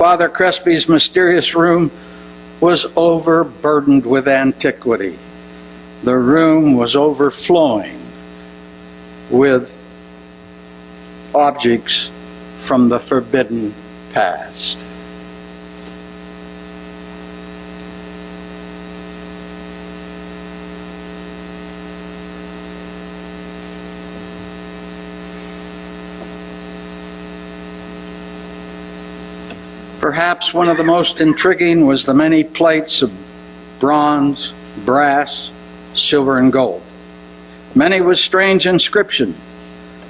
FatherCrespi's mysterious room was overburdened with antiquity. The room was overflowing with objects from the forbidden past. Perhaps one of the most intriguing was the many plates of bronze, brass, silver, and gold. Many with strange inscription,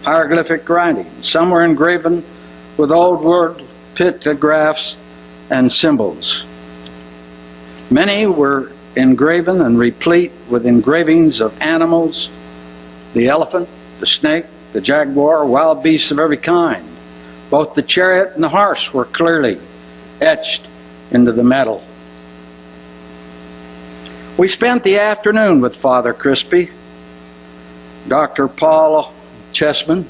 hieroglyphic writing. Some were engraven with old world pictographs and symbols. Many were engraven and replete with engravings of animals, the elephant, the snake, the jaguar, wild beasts of every kind. Both the chariot and the horse were clearly etched into the metal. We spent the afternoon with FatherCrespi, Dr. Paul R.Cheesman,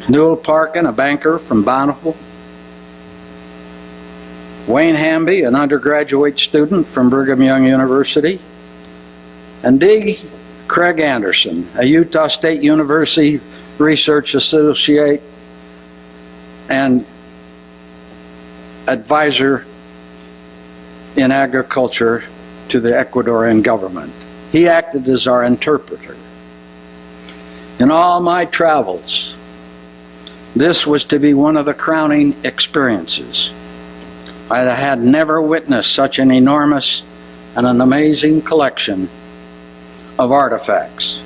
Newell Parkin, a banker from Bountiful, Wayne Hamby, an undergraduate student from Brigham Young University, and D. Craig Anderson, a Utah State University research associate and advisor in agriculture to the Ecuadorian government. He acted as our interpreter. In all my travels, this was to be one of the crowning experiences. I had never witnessed such an enormous and an amazing collection of artifacts.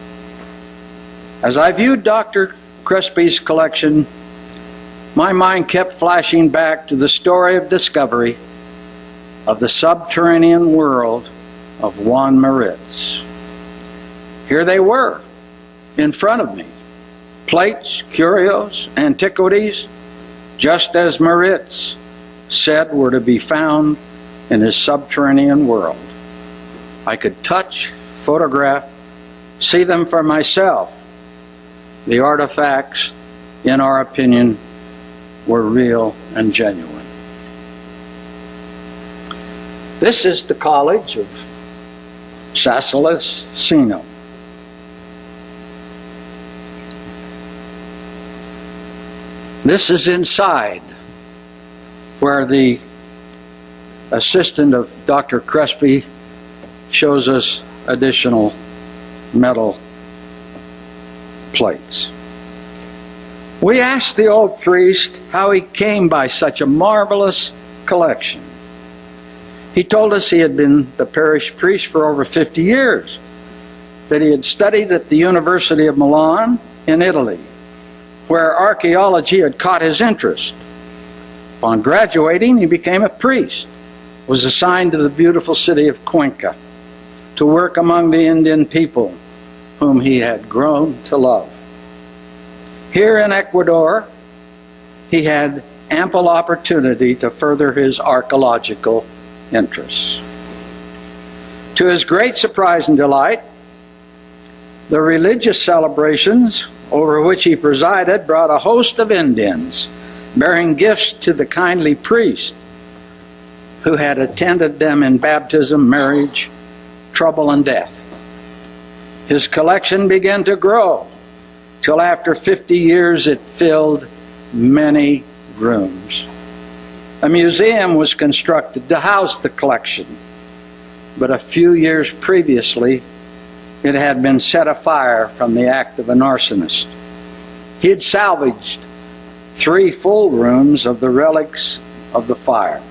As I viewed Dr. Crespi's collection, my mind kept flashing back to the story of discovery of the subterranean world of Juan Maritz. Here they were, in front of me, plates, curios, antiquities, just as Maritz said were to be found in his subterranean world. I could touch, photograph, see them for myself. The artifacts, in our opinion, were real and genuine. This is the College of Sassalesino. This is inside, where the assistant of Dr. Crespi shows us additional metal plates. We asked the old priest how he came by such a marvelous collection. He told us he had been the parish priest for over 50 years, that he had studied at the University of Milan in Italy, where archaeology had caught his interest. Upon graduating, he became a priest, was assigned to the beautiful city of Cuenca to work among the Indian people whom he had grown to love. Here in Ecuador, he had ample opportunity to further his archaeological interests. To his great surprise and delight, the religious celebrations over which he presided brought a host of Indians, bearing gifts to the kindly priest who had attended them in baptism, marriage, trouble, and death. His collection began to grow, till after 50 years it filled many rooms. A museum was constructed to house the collection, but a few years previously it had been set afire from the act of an arsonist. He had salvaged 3 full rooms of the relics of the fire.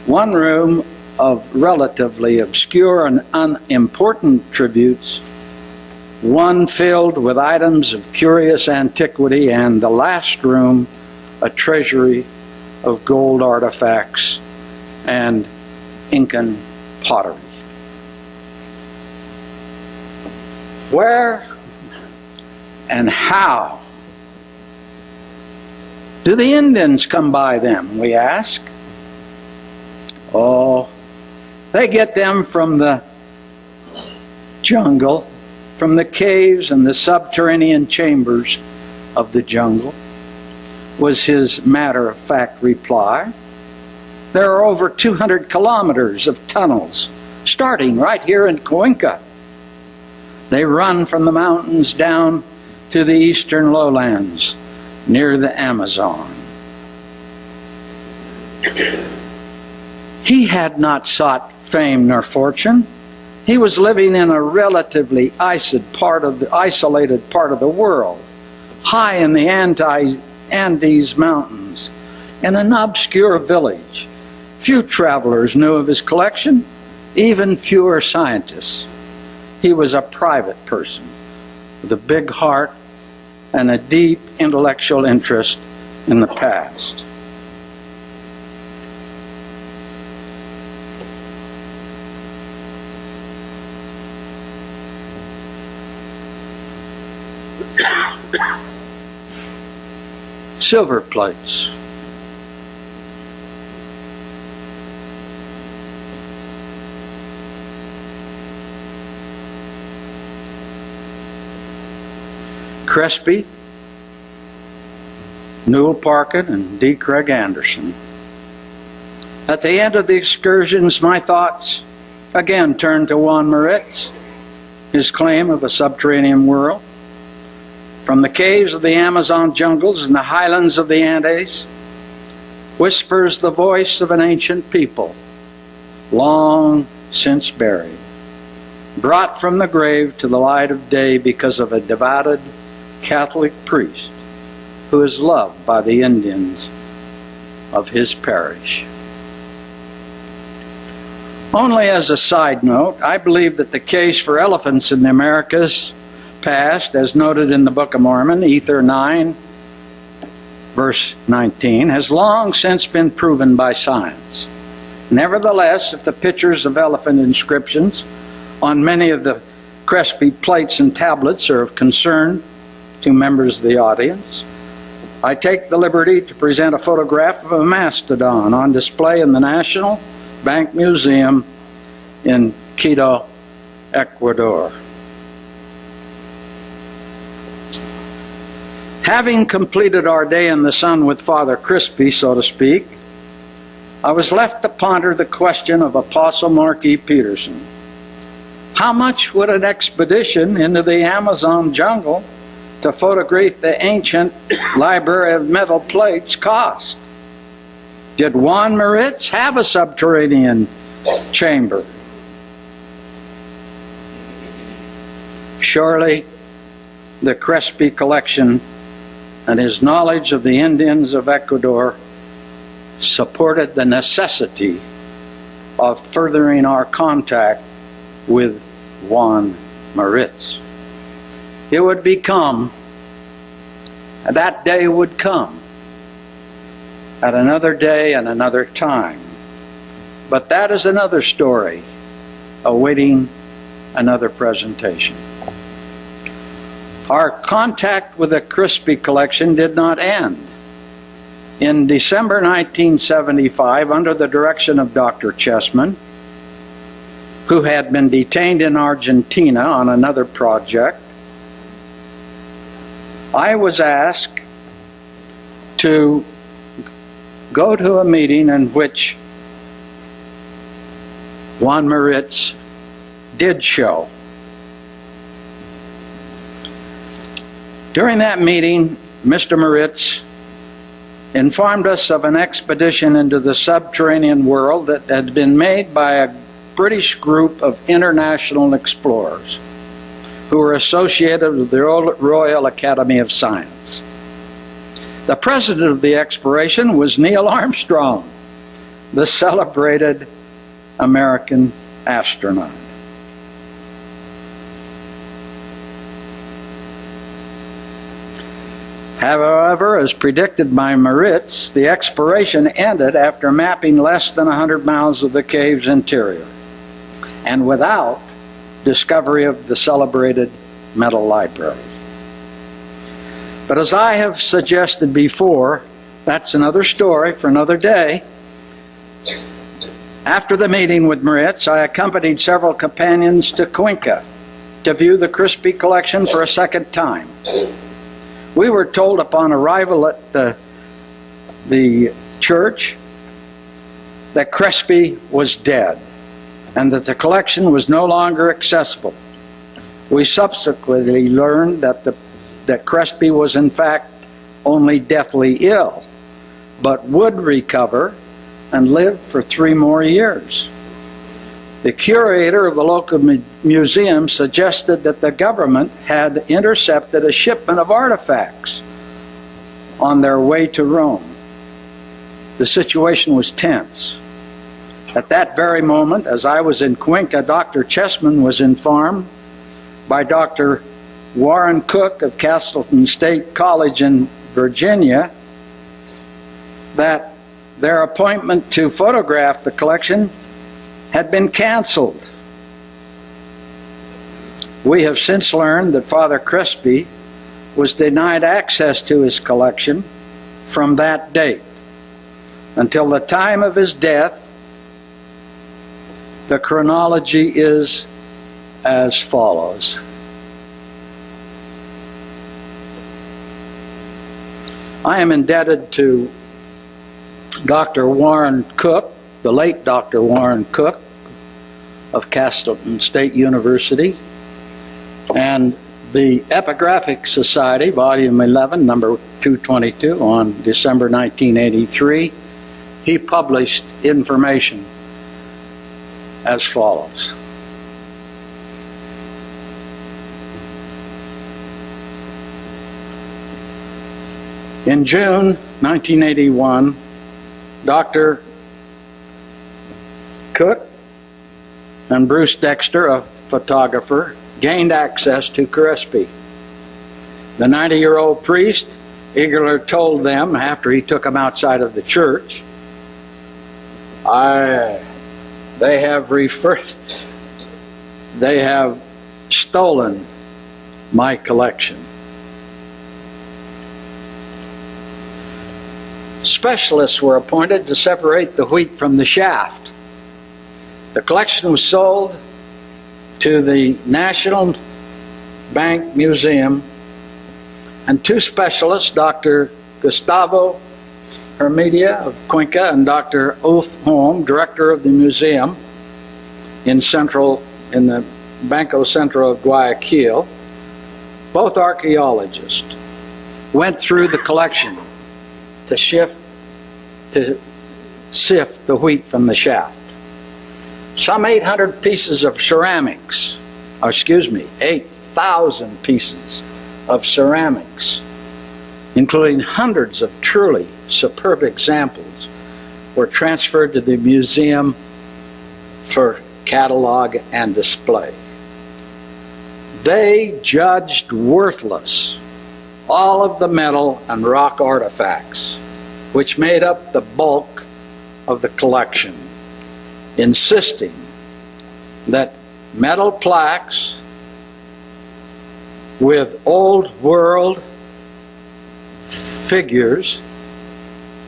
One room of relatively obscure and unimportant tributes, one filled with items of curious antiquity, and the last room a treasury of gold artifacts and Incan pottery. Where and how do the Indians come by them, we ask? Oh, they get them from the jungle, from the caves and the subterranean chambers of the jungle. was his matter-of-fact reply. There are over 200 kilometers of tunnels, starting right here in Cuenca. They run from the mountains down to the eastern lowlands near the Amazon. He had not sought fame nor fortune. He was living in a relatively isolated part of the world, high in the Andes Mountains, in an obscure village. Few travelers knew of his collection, even fewer scientists. He was a private person with a big heart and a deep intellectual interest in the past. Silver plates. Crespi, Newell, Parkin, and D. Craig Anderson. At the end of the excursions, my thoughts again turned to Juan Moritz, his claim of a subterranean world. From the caves of the Amazon jungles and the highlands of the Andes, whispers the voice of an ancient people, long since buried, brought from the grave to the light of day because of a devoted Catholic priest who is loved by the Indians of his parish. Only as a side note, I believe that the case for elephants in the Americas past, as noted in the Book of Mormon, Ether 9, verse 19, has long since been proven by science. Nevertheless, if the pictures of elephant inscriptions on many of the Crespi plates and tablets are of concern to members of the audience, I take the liberty to present a photograph of a mastodon on display in the National Bank Museum in Quito, Ecuador. Having completed our day in the sun with FatherCrespi, so to speak, I was left to ponder the question of Apostle Mark E. Peterson. How much would an expedition into the Amazon jungle to photograph the ancient library of metal plates cost? Did Juan Moritz have a subterranean chamber? Surely the Crespi collection and his knowledge of the Indians of Ecuador supported the necessity of furthering our contact with Juan Moritz. It would become, that day would come at another day and another time. But that is another story awaiting another presentation. Our contact with the Crespi collection did not end. In December 1975, under the direction of Dr. R.Cheesman, who had been detained in Argentina on another project, I was asked to go to a meeting in which Juan Moritz did show. During that meeting, Mr. Moritz informed us of an expedition into the subterranean world that had been made by a British group of international explorers who were associated with the Royal Academy of Science. The president of the exploration was Neil Armstrong, the celebrated American astronaut. However, as predicted by Moritz, the exploration ended after mapping less than 100 miles of the cave's interior, and without discovery of the celebrated metal library. But as I have suggested before, that's another story for another day. After the meeting with Moritz, I accompanied several companions to Cuenca to view the Crespi collection for a second time. We were told upon arrival at the the church that Crespi was dead and that the collection was no longer accessible. We subsequently learned that Crespi was in fact only deathly ill, but would recover and live for 3 more years. The curator of the local museum suggested that the government had intercepted a shipment of artifacts on their way to Rome. The situation was tense. At that very moment, as I was in Cuenca, Dr. R.Cheesman was informed by Dr. Warren Cook of Castleton State College in Virginia that their appointment to photograph the collection had been canceled. We have since learned that FatherCrespi was denied access to his collection from that date until the time of his death. The chronology is as follows. I am indebted to Dr. Warren Cook, the late Dr. Warren Cook of Castleton State University, and the Epigraphic Society, Volume 11, number 222, on December 1983. He published information as follows. In June 1981, Dr. Cook and Bruce Dexter, a photographer, gained access to Crespi. The 90-year-old priest eagerly told them, after he took them outside of the church, they have stolen my collection. Specialists were appointed to separate the wheat from the shaft. The collection was sold to the National Bank Museum, and 2 specialists, Dr. Gustavo Hermedia of Cuenca and Dr. Ulf Holm, director of the museum in the Banco Centro of Guayaquil, both archaeologists, went through the collection to sift the wheat from the shaft. Some 800 pieces of ceramics, 8,000 pieces of ceramics, including hundreds of truly superb examples, were transferred to the museum for catalog and display. They judged worthless all of the metal and rock artifacts which made up the bulk of the collection, insisting that metal plaques with old world figures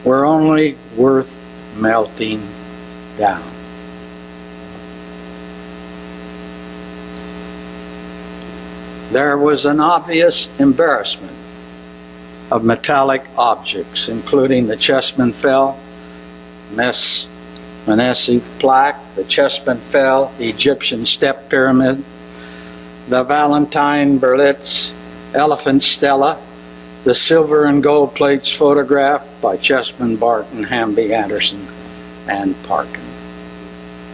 were only worth melting down. There was an obvious embarrassment of metallic objects, including the Cheesman Fell Manesi plaque, the Cheesman Fell Egyptian step pyramid, the Valentine Berlitz elephant stela, the silver and gold plates photographed by J.Golden Barton, Hamby, Anderson, and Parkin.